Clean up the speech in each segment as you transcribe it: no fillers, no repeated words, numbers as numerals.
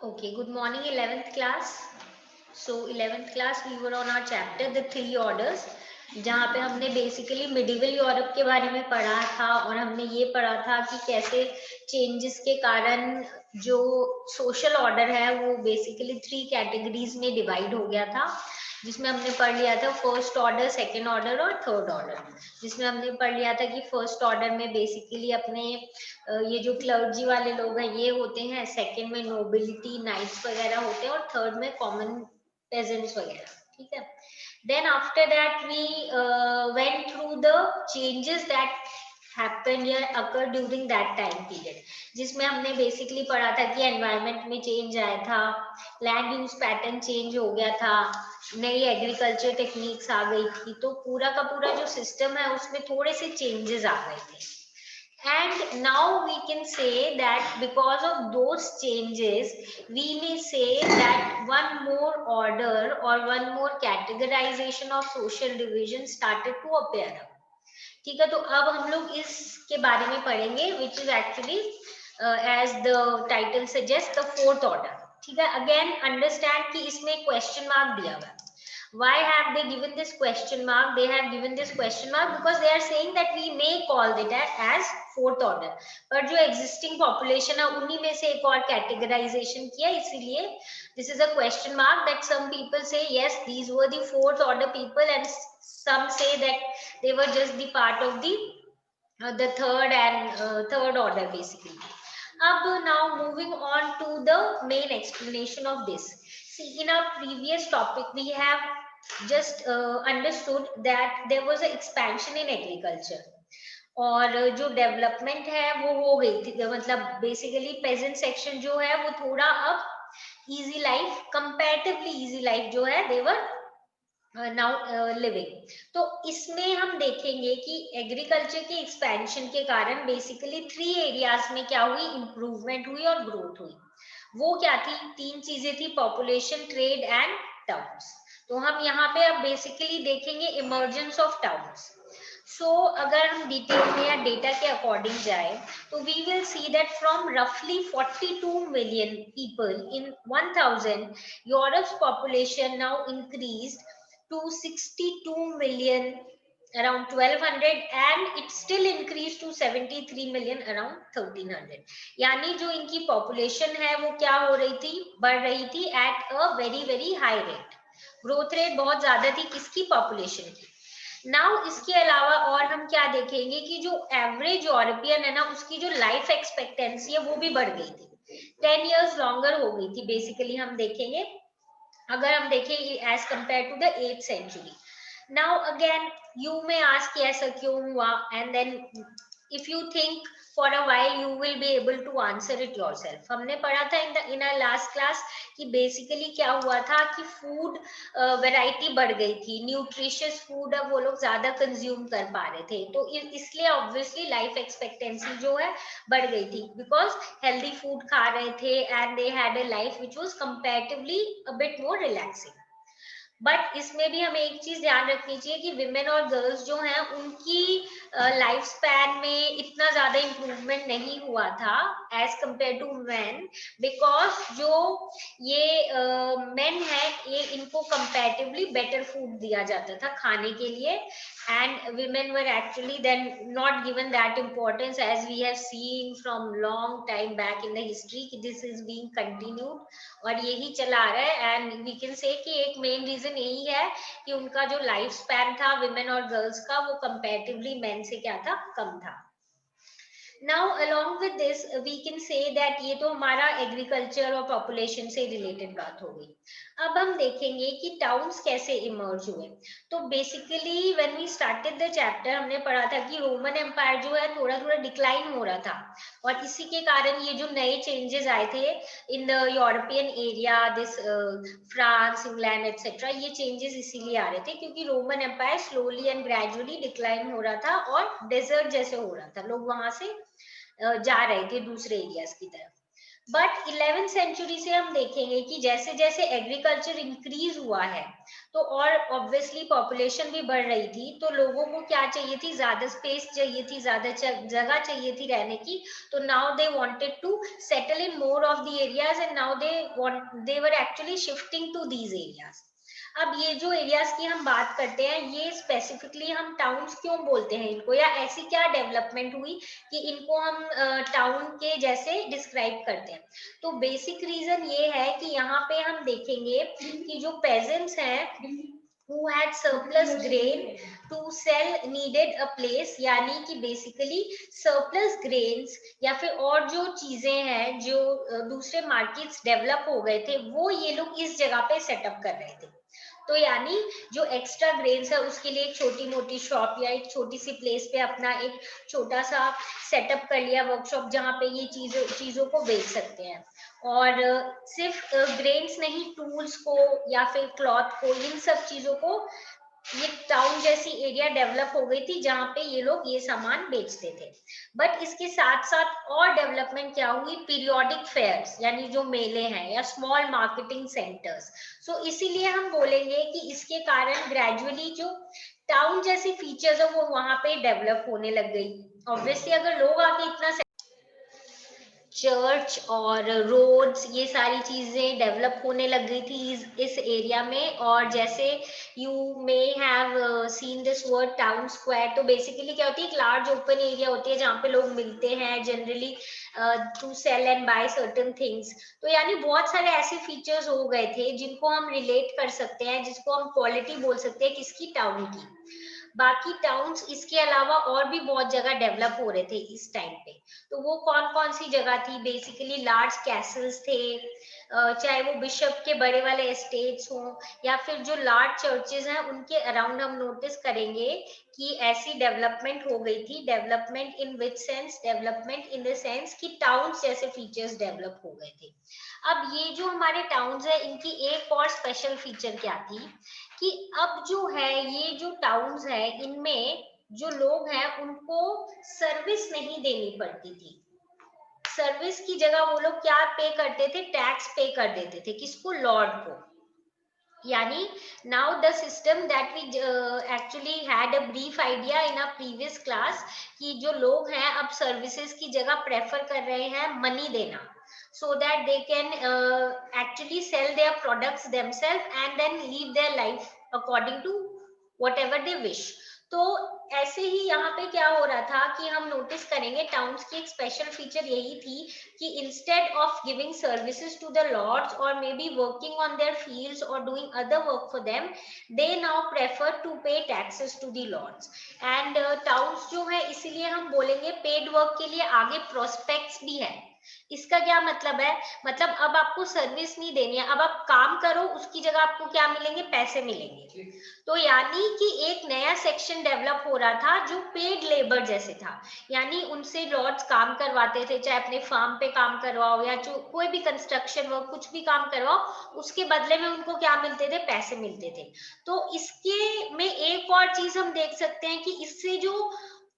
Okay, good morning, 11th class. So 11th class we were on our chapter the three orders, जहाँ पे हमने basically medieval Europe के बारे में पढ़ा था और हमने ये पढ़ा था कि कैसे चेंजेस के कारण जो सोशल ऑर्डर है वो बेसिकली थ्री कैटेगरीज में डिवाइड हो गया था, जिसमें हमने पढ़ लिया था फर्स्ट ऑर्डर, सेकंड ऑर्डर और थर्ड ऑर्डर। जिसमें हमने पढ़ लिया था कि फर्स्ट ऑर्डर में बेसिकली अपने ये जो क्लर्जी वाले लोग हैं ये होते हैं, सेकंड में नोबिलिटी नाइट्स वगैरह होते हैं और थर्ड में कॉमन पेजेंट्स वगैरह। ठीक है, then after that we went through the changes that happened या occurred during that time period, जिसमें हमने बेसिकली पढ़ा था कि एनवायरनमेंट में चेंज आया था, लैंड यूज पैटर्न चेंज हो गया था, नई एग्रीकल्चर टेक्निक्स आ गई थी, तो पूरा का पूरा जो सिस्टम है उसमें थोड़े से चेंजेस आ गए थे। And now we can say that because of those changes, we may say that one more order or one more categorization of social division started to appear. ठीक है, तो अब हम लोग इसके बारे में पढ़ेंगे, which is actually as the title suggests the fourth order. ठीक है, again understand कि इसमें क्वेश्चन मार्क दिया हुआ है। Why have they given this question mark? They have given this question mark because they are saying that we may call it as fourth order. पर जो existing population है उन्हीं में से एक और categorization किया, इसीलिए this is a question mark that some people say yes these were the fourth order people and some say that they were just the part of the third and third order basically. Now moving on to the main explanation of this. See, in our previous topic we have just understood that there was an expansion in agriculture और जो development है वो हो गई थी, मतलब basically pageant section जो है वो थोड़ा अब easy life, comparatively easy life जो है देवर नाउ लिविंग। तो इसमें हम देखेंगे कि एग्रीकल्चर के एक्सपेंशन के कारण बेसिकली थ्री एरियाज में क्या हुई, इंप्रूवमेंट हुई और ग्रोथ हुई। वो क्या थी, तीन चीजें थी, पॉपुलेशन, ट्रेड एंड टाउन्स। तो हम यहाँ पे अब बेसिकली देखेंगे इमर्जेंस ऑफ टाउन्स। सो अगर हम डिटेल में या डेटा के अकॉर्डिंग जाए तो we will see that from रफली 42 million people in 1000, Europe's population now increased to 62 million around 1200 and it still increased to 73 million around 1300। यानी जो इनकी पॉपुलेशन है वो क्या हो रही थी, बढ़ रही थी at a very very high rate. Growth rate बहुत ज्यादा थी किसकी, पॉपुलेशन की। नाउ इसके अलावा और हम क्या देखेंगे कि जो एवरेज यूरोपियन है ना उसकी जो लाइफ एक्सपेक्टेंसी है वो भी बढ़ गई थी, 10 years लॉन्गर हो गई थी बेसिकली। हम देखेंगे अगर हम देखें as compare to the 8th century. Now again you may ask ऐसा क्यों हुआ, and then if you think for a while you will be able to answer it yourself. हमने पढ़ा था इन आवर लास्ट क्लास कि basically क्या हुआ था कि फूड वैरायटी बढ़ गई थी, न्यूट्रिशियस फूड अब वो लोग ज्यादा कंज्यूम कर पा रहे थे, तो इसलिए ऑब्वियसली लाइफ एक्सपेक्टेंसी जो है बढ़ गई थी बिकॉज हेल्दी फूड खा रहे थे and they had a life which was comparatively a bit more relaxing. But इसमें भी हमें एक चीज ध्यान रखनी चाहिए कि विमेन और गर्ल्स जो हैं उनकी लाइफ स्पैन में इतना ज्यादा इम्प्रूवमेंट नहीं हुआ था as compare to man, because जो ये मेन है ये इनको कंपैरेटिवली बेटर फूड दिया जाता था खाने के लिए and women were actually then not given that importance as we have seen from long time back in the history कि this is being continued और यही चला आ रहा है। एंड वी कैन से कि एक मेन रीजन यही है कि उनका जो लाइफ स्पैन था विमेन और गर्ल्स का वो कंपैरेटिवली मेन से क्या था, कम था। Now along with this we can say that ये तो हमारा एग्रीकल्चर और पॉपुलेशन से रिलेटेड बात हो गई। अब हम देखेंगे कि टाउन्स कैसे इमर्ज हुए। तो basically when we started the chapter हमने पढ़ा था कि रोमन एम्पायर जो है थोड़ा थोड़ा डिक्लाइन हो रहा था और इसी के कारण ये जो नए चेंजेस आए थे in the European area, this France, England etcetera, ये चेंजेस इसीलिए आ रहे थे क्योंकि Roman empire slowly and gradually decline हो रहा था और डेजर्ट जैसे हो रहा था, लोग वहां से जा रहे थे दूसरे एरियाज की तरफ। बट 11th सेंचुरी से हम देखेंगे कि जैसे जैसे एग्रीकल्चर इंक्रीज हुआ है तो और ऑब्वियसली पॉपुलेशन भी बढ़ रही थी, तो लोगों को क्या चाहिए थी, ज्यादा स्पेस चाहिए थी, ज्यादा जगह चाहिए थी रहने की। तो now they wanted to settle in more of the areas and now they were actually shifting to these areas. अब ये जो एरियाज की हम बात करते हैं, ये स्पेसिफिकली हम टाउन्स क्यों बोलते हैं इनको, या ऐसी क्या डेवलपमेंट हुई कि इनको हम टाउन के जैसे डिस्क्राइब करते हैं। तो बेसिक रीजन ये है कि यहाँ पे हम देखेंगे कि जो पेजेंट्स हैं who had surplus grain to sell needed a place, यानी कि बेसिकली surplus grains या फिर और जो चीजें हैं जो दूसरे मार्केट्स डेवलप हो गए थे, वो ये लोग इस जगह पे सेटअप कर रहे थे। तो यानी जो एक्स्ट्रा ग्रेन्स है उसके लिए एक छोटी मोटी शॉप या एक छोटी सी प्लेस पे अपना एक छोटा सा सेटअप कर लिया, वर्कशॉप, जहाँ पे ये चीजों को बेच सकते हैं। और सिर्फ ग्रेन्स नहीं, टूल्स को या फिर क्लॉथ को, इन सब चीजों को ये टाउन जैसी एरिया डेवलप हो गई थी जहाँ पे ये लोग ये सामान बेचते थे। बट इसके साथ साथ और डेवलपमेंट क्या हुई, पीरियोडिक फेयर्स यानी जो मेले हैं या स्मॉल मार्केटिंग सेंटर्स। सो इसीलिए हम बोलेंगे कि इसके कारण ग्रेजुअली जो टाउन जैसी फीचर्स है वो वहां पे डेवलप होने लग गई। ऑब्वियसली अगर लोग आके इतना चर्च और रोड्स ये सारी चीजें डेवलप होने लग गई थी इस एरिया में। और जैसे you may have seen this word town square, तो बेसिकली क्या होती है, एक लार्ज ओपन एरिया होती है जहाँ पे लोग मिलते हैं generally to sell and buy certain things. तो यानी बहुत सारे ऐसे फीचर्स हो गए थे जिनको हम रिलेट कर सकते हैं, जिसको हम क्वालिटी बोल सकते हैं किसकी, टाउन की। बाकी टाउन्स इसके अलावा और भी बहुत जगह डेवलप हो रहे थे इस टाइम पे। तो वो कौन कौन सी जगह थी, बेसिकली लार्ज कैसल्स थे, चाहे वो बिशप के बड़े वाले एस्टेट्स हों या फिर जो लार्ज चर्चेज हैं उनके अराउंड हम नोटिस करेंगे कि ऐसी डेवलपमेंट हो गई थी। Development in which sense, development in the sense कि टाउन्स जैसे फीचर्स डेवलप हो गए थे। अब ये जो हमारे टाउन्स है इनकी एक और स्पेशल फीचर क्या थी कि अब जो है ये जो टाउन्स है इनमें जो लोग हैं उनको सर्विस नहीं देनी पड़ती थी। सर्विस की जगह वो लोग क्या पे करते थे, टैक्स पे कर देते थे, किसको, लॉर्ड को। यानी now the system that we actually had a brief idea in a previous class कि जो लोग हैं अब सर्विसेज की जगह प्रेफर कर रहे हैं मनी देना, so that they can actually sell their products themselves and then live their life according to whatever they wish। तो ऐसे ही यहाँ पे क्या हो रहा था कि हम नोटिस करेंगे टाउन्स की एक स्पेशल फीचर यही थी कि instead of giving services to the lords और may be working on their fields और doing other work for them, they now prefer to pay taxes to the lords. And towns जो है इसीलिए हम बोलेंगे पेड वर्क के लिए आगे प्रोस्पेक्ट्स भी है। इसका क्या मतलब है, मतलब अब आपको सर्विस नहीं देनी है, अब आप काम करो, उसकी जगह आपको क्या मिलेंगे, पैसे मिलेंगे। तो यानी कि एक नया सेक्शन डेवलप हो रहा था जो पेड लेबर जैसे था, यानी उनसे लॉर्ड्स काम करवाते थे, चाहे अपने फार्म पे काम करवाओ या जो कोई भी कंस्ट्रक्शन वर्क कुछ भी काम करवाओ, उसके बदले में उनको क्या मिलते थे, पैसे मिलते थे। तो इसके में एक और चीज हम देख सकते हैं कि इससे जो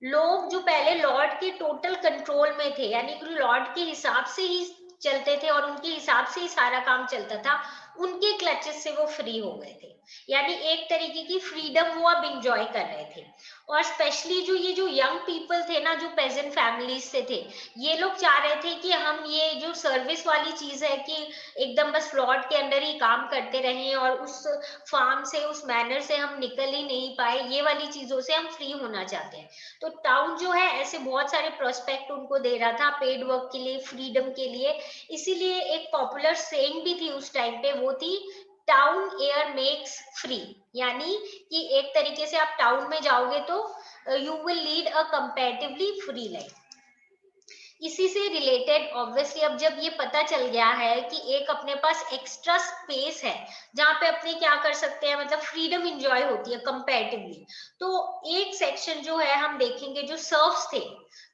लोग जो पहले लॉर्ड के टोटल कंट्रोल में थे, यानी कि लॉर्ड के हिसाब से ही चलते थे और उनके हिसाब से ही सारा काम चलता था, उनके क्लचेस से वो फ्री हो गए थे। यानी एक तरीके की फ्रीडम वो अब इंजॉय कर रहे थे। और स्पेशली जो ये जो यंग पीपल थे ना, जो पेजेंट फैमिलीज से थे, ये लोग चाह रहे थे कि हम ये जो सर्विस वाली चीज है कि एकदम बस लॉर्ड के अंडर ही काम करते रहें और उस फार्म से, उस मैनर से हम निकल ही नहीं पाए, ये वाली चीजों से हम फ्री होना चाहते हैं। तो टाउन जो है ऐसे बहुत सारे प्रोस्पेक्ट उनको दे रहा था पेड वर्क के लिए, फ्रीडम के लिए। इसीलिए एक पॉपुलर सेइंग भी थी उस टाइम पे, वो थी टाउन एयर मेक्स फ्री। यानी कि एक तरीके से आप टाउन में जाओगे तो you will lead a comparatively free life. इसी से रिलेटेड ऑब्वियसली अब जब ये पता चल गया है कि एक अपने पास एक्स्ट्रा स्पेस है जहाँ पे अपने क्या कर सकते हैं, मतलब फ्रीडम इंजॉय होती है कंपैरेटिवली, तो एक सेक्शन जो है हम देखेंगे जो सर्व्स थे,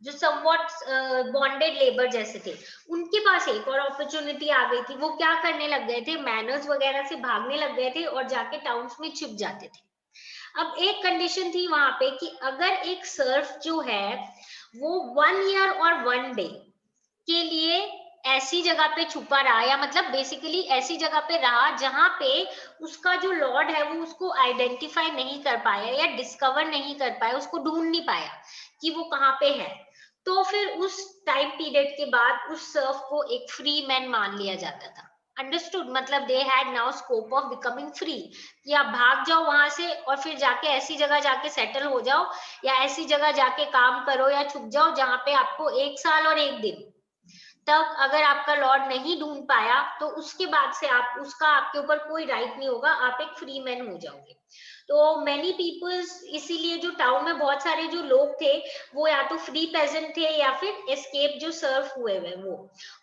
जो समवॉट बॉन्डेड लेबर जैसे थे, उनके पास एक और अपॉर्चुनिटी आ गई थी। वो क्या करने लग गए थे, मैनर्स वगैरह से भागने लग गए थे और जाके टाउन्स में छिप जाते थे। अब एक कंडीशन थी वहां पे कि अगर एक सर्फ जो है वो 1 ईयर और 1 डे के लिए ऐसी जगह पे छुपा रहा, या मतलब बेसिकली ऐसी जगह पे रहा जहां पे उसका जो लॉर्ड है वो उसको आइडेंटिफाई नहीं कर पाया या डिस्कवर नहीं कर पाया, उसको ढूंढ नहीं पाया कि वो कहाँ पे है। तो फिर उस टाइम पीरियड के बाद उस सर्फ को एक फ्री मैन मान लिया जाता था। अंडरस्टूड, मतलब they had now scope of becoming free, कि आप भाग जाओ वहां से और फिर जाके ऐसी जगह जाके सेटल हो जाओ, या ऐसी जगह जाके काम करो या छुप जाओ जहां पे आपको 1 साल और 1 दिन तक अगर आपका लॉर्ड नहीं ढूंढ पाया तो उसके बाद से आप उसका आपके ऊपर कोई राइट नहीं होगा, आप एक फ्री मैन हो जाओगे। तो मैनी पीपल्स, इसीलिए जो टाउन में बहुत सारे जो लोग थे वो या तो फ्री पेजेंट थे या फिर एस्केप जो सर्व हुए हुए वो।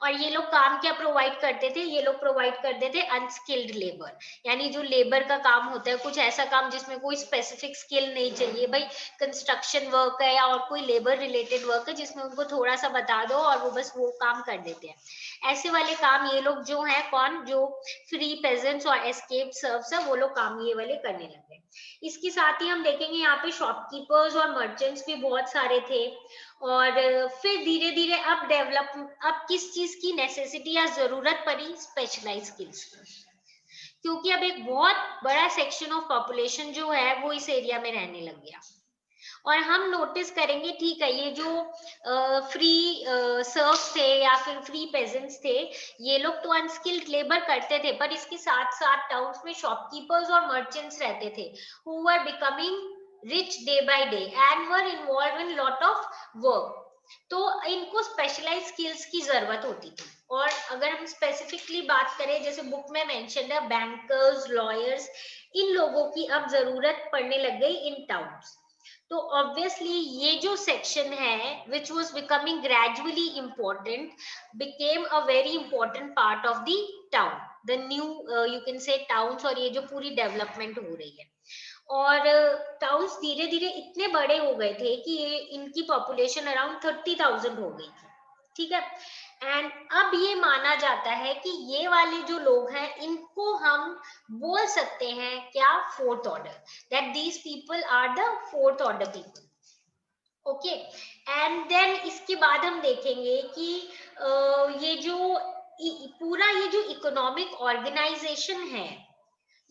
और ये लोग काम क्या प्रोवाइड करते थे, ये लोग प्रोवाइड करते थे अनस्किल्ड लेबर, यानी जो लेबर का काम होता है, कुछ ऐसा काम जिसमें कोई स्पेसिफिक स्किल नहीं चाहिए भाई, कंस्ट्रक्शन वर्क है या और कोई लेबर रिलेटेड वर्क है जिसमें उनको थोड़ा सा बता दो और वो बस वो काम कर देते हैं। ऐसे वाले काम ये लोग जो हैं, कौन, जो फ्री पेजेंट्स और एस्केप सर्व्स है, वो लोग काम ये वाले करने लगे। इसके साथ ही हम देखेंगे यहाँ पे शॉपकीपर्स और मर्चेंट्स भी बहुत सारे थे। और फिर धीरे धीरे अब किस चीज की नेसेसिटी या जरूरत पड़ी, स्पेशलाइज स्किल्स की, क्योंकि अब एक बहुत बड़ा सेक्शन ऑफ पॉपुलेशन जो है वो इस एरिया में रहने लग गया। और हम नोटिस करेंगे, ठीक है, ये जो फ्री सर्व्स थे या फिर फ्री पेजेंट्स थे, ये लोग तो अनस्किल्ड लेबर करते थे, पर इसके साथ साथ टाउन्स में शॉपकीपर्स और मर्चेंट्स रहते थे who were becoming rich day by day and were involve in lot of work. तो इनको स्पेशलाइज स्किल्स की जरूरत होती थी। और अगर हम स्पेसिफिकली बात करें, जैसे बुक में मेंशन है, बैंकर्स, लॉयर्स, इन लोगों की अब जरूरत पड़ने लग गई इन टाउन्स। तो ऑब्वियसली ये जो सेक्शन है which was becoming gradually important became a very important part of the town, the new you can say towns, और ये जो पूरी डेवलपमेंट हो रही है। और टाउन्स धीरे धीरे इतने बड़े हो गए थे कि ये इनकी पॉपुलेशन अराउंड 30,000 हो गई थी, ठीक है। एंड अब ये माना जाता है कि ये वाले जो लोग हैं इनको हम बोल सकते हैं क्या, fourth order, that these people are the fourth order people. Okay, and then इसके बाद हम देखेंगे कि ये जो पूरा ये जो इकोनॉमिक ऑर्गेनाइजेशन है,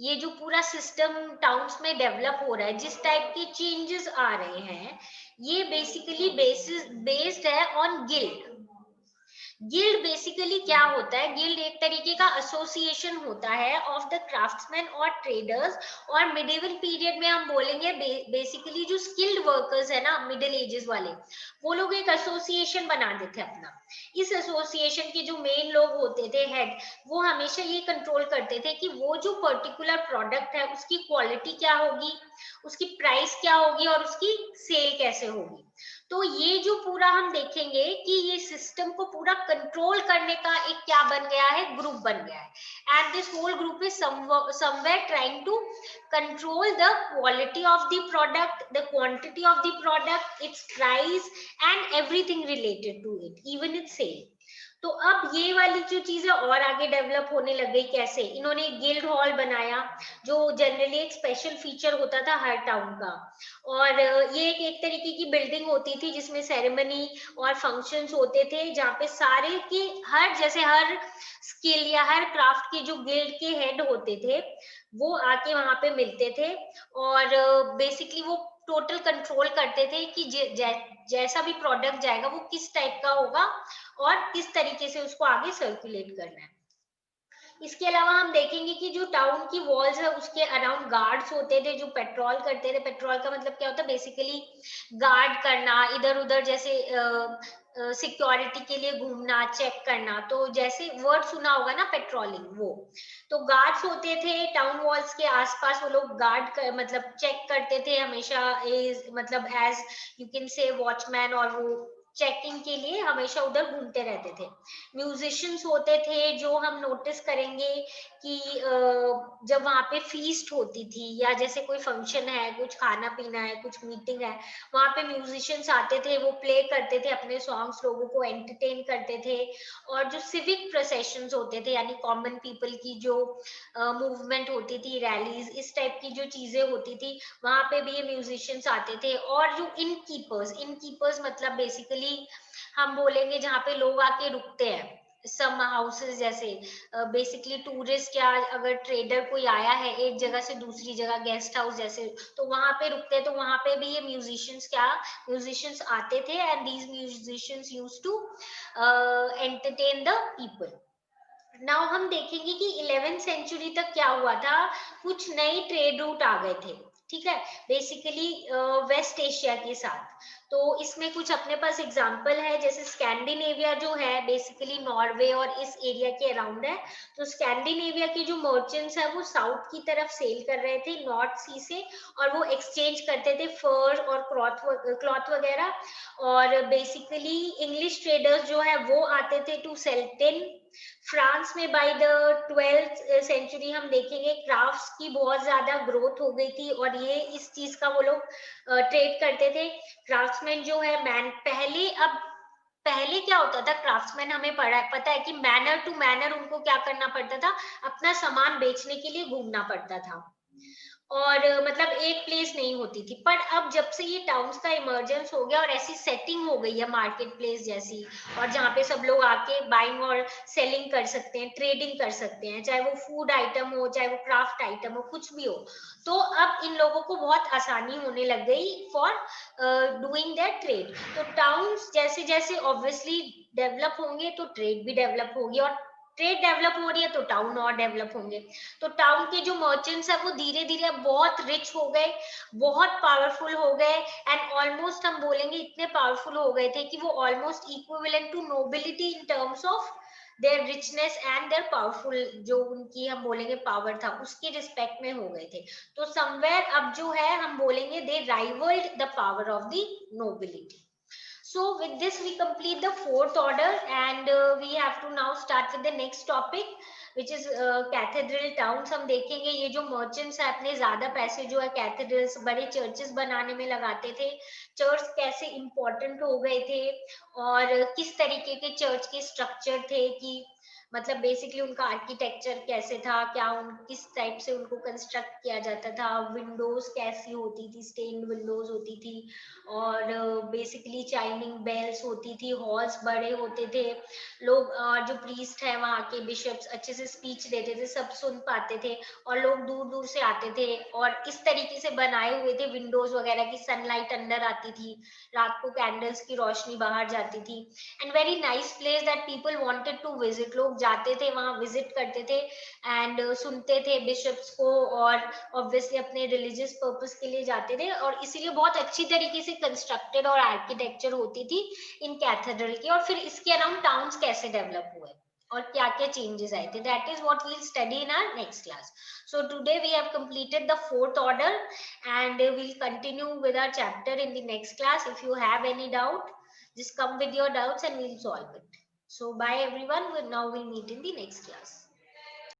ये जो पूरा सिस्टम टाउन्स में डेवलप हो रहा है, जिस टाइप के चेंजेस आ रहे हैं, ये बेसिकली बेस्ड है ऑन गिल्ड। गिल्ड बेसिकली क्या होता है, गिल्ड एक तरीके का एसोसिएशन होता है ऑफ द क्राफ्ट्समैन और ट्रेडर्स। और मिडिवल पीरियड में हम बोलेंगे बेसिकली जो स्किल्ड वर्कर्स है ना, मिडिल एजेस वाले, वो लोग एक एसोसिएशन बना देते अपना। इस एसोसिएशन के जो मेन लोग होते थे, हेड, वो हमेशा ये कंट्रोल करते थे कि वो जो पर्टिकुलर प्रोडक्ट है उसकी क्वालिटी क्या होगी, उसकी प्राइस क्या होगी और उसकी सेल कैसे होगी। तो ये जो पूरा हम देखेंगे कि ये सिस्टम को पूरा कंट्रोल करने का एक क्या बन गया है, ग्रुप बन गया है। And this whole group is somewhere trying to control the quality of the product, the quantity of the product, its price and everything related to it, even its sale। तो अब ये वाली जो चीजें और आगे डेवलप होने लग गई, कैसे, इन्होंने गिल्ड हॉल बनाया जो जनरली एक स्पेशल फीचर होता था हर टाउन का। और ये एक तरीके की बिल्डिंग होती थी जिसमें सेरेमनी और फंक्शंस होते थे, जहाँ पे सारे के हर, जैसे हर स्किल या हर क्राफ्ट के जो गिल्ड के हेड होते थे वो आके वहां पे मिलते थे। और बेसिकली वो टोटल कंट्रोल करते थे कि जैसा भी प्रोडक्ट जाएगा वो किस टाइप का होगा और किस तरीके से उसको आगे सर्कुलेट करना है। इसके अलावा हम देखेंगे कि जो टाउन की वॉल्स है उसके अराउंड गार्ड्स होते थे जो पेट्रोल करते थे। पेट्रोल का मतलब क्या होता है, बेसिकली गार्ड करना, इधर उधर, जैसे सिक्योरिटी के लिए घूमना, चेक करना। तो जैसे वर्ड सुना होगा ना, पेट्रोलिंग, वो तो गार्ड्स होते थे टाउन वॉल्स के आसपास। वो लोग मतलब चेक करते थे हमेशा, मतलब as you can say watchman, और वो चेकिंग के लिए हमेशा उधर घूमते रहते थे। म्यूजिशियंस होते थे जो हम नोटिस करेंगे कि जब वहाँ पे फीस्ट होती थी या जैसे कोई फंक्शन है, कुछ खाना पीना है, कुछ मीटिंग है, वहाँ पे म्यूजिशियंस आते थे, वो प्ले करते थे अपने सॉन्ग्स, लोगों को एंटरटेन करते थे। और जो सिविक प्रोसेशंस होते थे, यानी कॉमन पीपल की जो मूवमेंट होती थी, रैलीज, इस टाइप की जो चीजें होती थी, वहां पे भी ये म्यूजिशियंस आते थे। और जो इनकीपर्स मतलब बेसिकली हम बोलेंगे जहाँ पे लोग आके रुकते हैं, सम हाउसेस जैसे बेसिकली टूरिस्ट या अगर ट्रेडर कोई आया है एक जगह से दूसरी जगह, गेस्ट हाउस जैसे, तो वहां पे रुकते, तो वहां पे भी ये म्यूजिशियंस आते थे, and these musicians used to entertain the people. Now हम देखेंगे कि 11वीं सेंचुरी तक क्या हुआ था। कुछ नए ट्रेड रूट आ गए थे, ठीक है, बेसिकली वेस्ट एशिया के साथ। तो इसमें कुछ अपने पास एग्जांपल है, जैसे स्कैंडिनेविया जो है बेसिकली नॉर्वे और इस एरिया के अराउंड है। तो स्कैंडिनेविया के जो मर्चेंट्स है वो साउथ की तरफ सेल कर रहे थे नॉर्थ सी से, और वो एक्सचेंज करते थे फर और क्लॉथ वगैरह। और बेसिकली इंग्लिश ट्रेडर्स जो है वो आते थे टू सेल टिन। फ्रांस में बाय द 12th सेंचुरी हम देखेंगे क्राफ्ट्स की बहुत ज्यादा ग्रोथ हो गई थी, और ये इस चीज का वो लोग ट्रेड करते थे। क्राफ्ट्समैन जो है मैन पहले क्या होता था, क्राफ्ट्समैन हमें पता है कि मैनर टू मैनर उनको क्या करना पड़ता था, अपना सामान बेचने के लिए घूमना पड़ता था, और मतलब एक प्लेस नहीं होती थी। पर अब जब से ये टाउन्स का इमर्जेंस हो गया और ऐसी सेटिंग हो गई है मार्केट प्लेस जैसी, और जहाँ पे सब लोग आके बाइंग और सेलिंग कर सकते हैं, ट्रेडिंग कर सकते हैं, चाहे वो फूड आइटम हो, चाहे वो क्राफ्ट आइटम हो, कुछ भी हो, तो अब इन लोगों को बहुत आसानी होने लग गई फॉर डूइंग देयर ट्रेड। तो टाउन्स जैसे जैसे ऑब्वियसली डेवलप होंगे तो ट्रेड भी डेवलप होगी, और ट्रेड डेवलप हो रही है तो टाउन और डेवलप होंगे। तो टाउन के जो मर्चेंट्स है वो धीरे धीरे बहुत रिच हो गए, बहुत पावरफुल हो गए, एंड ऑलमोस्ट हम बोलेंगे इतने पावरफुल हो गए थे कि वो almost equivalent to nobility in terms of their richness and their powerful, जो उनकी हम बोलेंगे पावर था उसके रिस्पेक्ट में हो गए थे। तो समवेयर अब जो है हम बोलेंगे they rivalled the power of the nobility. So with this we complete the fourth order, and we have to now start with the next topic, which is cathedral towns। हम देखेंगे ये जो merchants है अपने ज्यादा पैसे जो है कैथेड्रल्स बड़े चर्चेस बनाने में लगाते थे, चर्च कैसे इंपॉर्टेंट हो गए थे, और किस तरीके के चर्च के स्ट्रक्चर थे, कि मतलब बेसिकली उनका आर्किटेक्चर कैसे था, क्या किस टाइप से उनको कंस्ट्रक्ट किया जाता था, विंडोज कैसी होती थी, स्टेन्ड विंडोज होती थी, और बेसिकली चाइनिंग बेल्स होती थी, हॉल्स बड़े होते थे, लोग जो प्रीस्ट है वहाँ के बिशप्स अच्छे से स्पीच देते थे, सब सुन पाते थे, और लोग दूर दूर से आते थे, और इस तरीके से बनाए हुए थे विंडोज वगैरह की सनलाइट अंदर आती थी, रात को कैंडल्स की रोशनी बाहर जाती थी, and very nice place that people wanted to visit. लोग जाते थे वहां, विजिट करते थे, एंड सुनते थे बिशप्स को, और ऑब्वियसली अपने रिलीजियस पर्पस के लिए जाते थे, और इसीलिए बहुत अच्छी तरीके से कंस्ट्रक्टेड और आर्किटेक्चर होती थी इन कैथेड्रल की। और फिर इसके अराउंड टाउन्स कैसे डेवलप हुए और क्या क्या चेंजेस आए थे, that is what we will study in our next class. So today we have completed the fourth order, and we'll continue with our chapter in the next class. If you have any doubt, just come with your doubts and we'll solve it. So bye everyone. Now we'll meet in the next class.